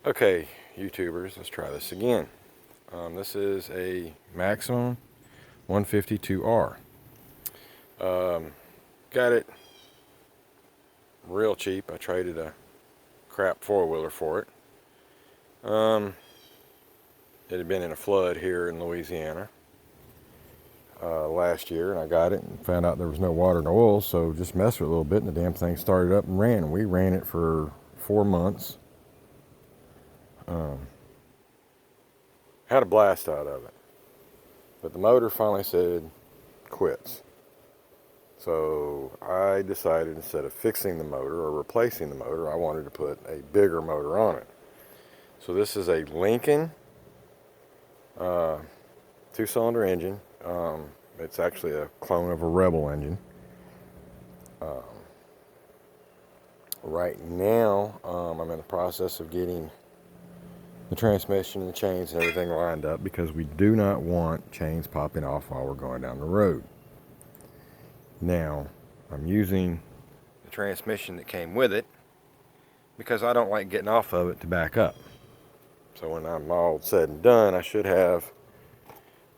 Okay, YouTubers, let's try this again. This is a Maximum 152R. Got it real cheap. I traded a crap four-wheeler for it. It had been in a flood here in Louisiana last year, and I got it and found out there was no water and oil, so just messed with it a little bit, and the damn thing started up and ran. We ran it for 4 months. Had a blast out of it. But the motor finally said quits. So I decided instead of fixing the motor or replacing the motor, I wanted to put a bigger motor on it. So this is a Lincoln 2-cylinder engine. It's actually a clone of a Rebel engine. Right now, I'm in the process of getting the transmission and the chains and everything lined up because we do not want chains popping off while we're going down the road. Now, I'm using the transmission that came with it because I don't like getting off of it to back up. So when I'm all said and done, I should have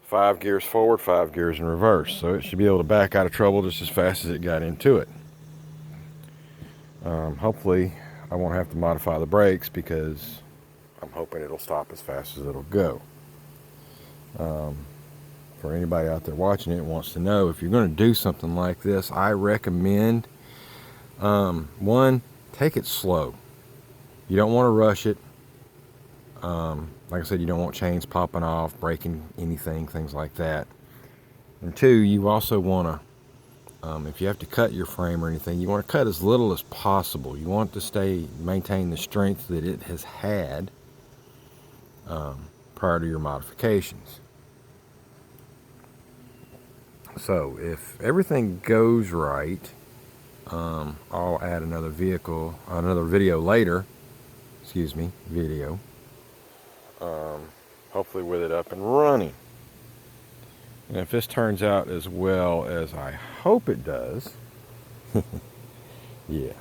5 gears forward, 5 gears in reverse. So it should be able to back out of trouble just as fast as it got into it. Hopefully, I won't have to modify the brakes because I'm hoping it'll stop as fast as it'll go. For anybody out there watching it wants to know, if you're going to do something like this, I recommend, one, take it slow. You don't want to rush it. Like I said, you don't want chains popping off, breaking anything, things like that. And two, you also want to, if you have to cut your frame or anything, you want to cut as little as possible. You want to maintain the strength that it has had prior to your modifications. So if everything goes right, I'll add another video later. Hopefully with it up and running. And if this turns out as well as I hope it does, yeah,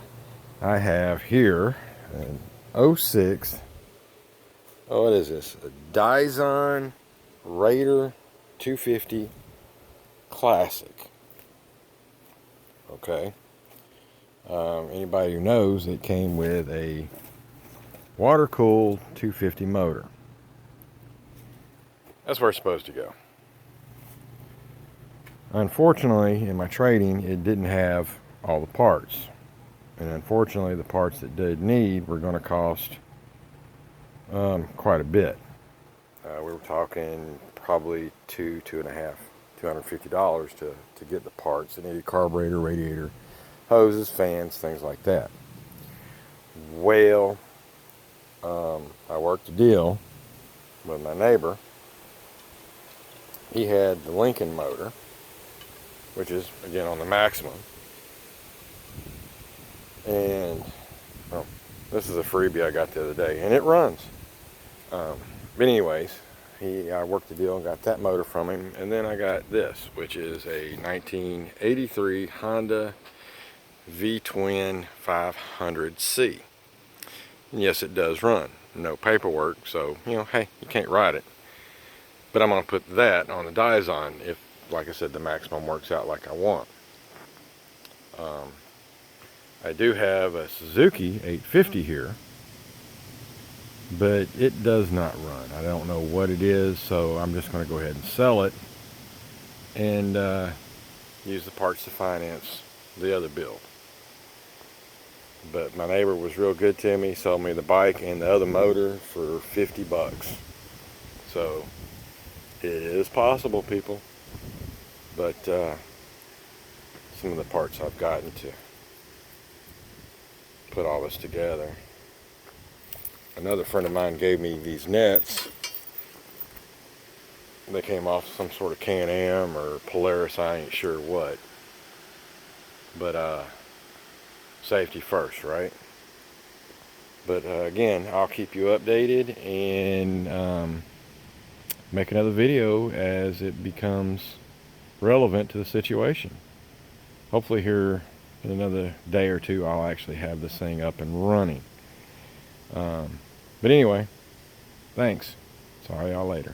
I have here an 06, what is this? A Dyson Raider 250 Classic. Okay. Anybody who knows, it came with a water-cooled 250 motor. That's where it's supposed to go. Unfortunately, in my trading, it didn't have all the parts. And unfortunately, the parts that did need were going to cost quite a bit. We were talking probably $250 to get the parts. It needed carburetor, radiator, hoses, fans, things like that. Well, I worked a deal with my neighbor. He had the Lincoln motor, which is, again, on the Maximum. And this is a freebie I got the other day, and it runs. But anyways, I worked the deal and got that motor from him, and then I got this, which is a 1983 Honda V-Twin 500C. And yes, it does run. No paperwork, so, hey, you can't ride it. But I'm going to put that on the Dyson if, like I said, the Maximum works out like I want. I do have a Suzuki 850 here, but it does not run. I don't know what it is, so I'm just going to go ahead and sell it and use the parts to finance the other build. But my neighbor was real good to me. He sold me the bike and the other motor for $50. So it is possible, people. But some of the parts I've gotten to put all this together. Another friend of mine gave me these nets. They came off some sort of Can-Am or Polaris, I ain't sure what. But safety first, right? But again, I'll keep you updated and make another video as it becomes relevant to the situation. Hopefully here in another day or two I'll actually have this thing up and running. But But anyway, thanks. Sorry y'all later.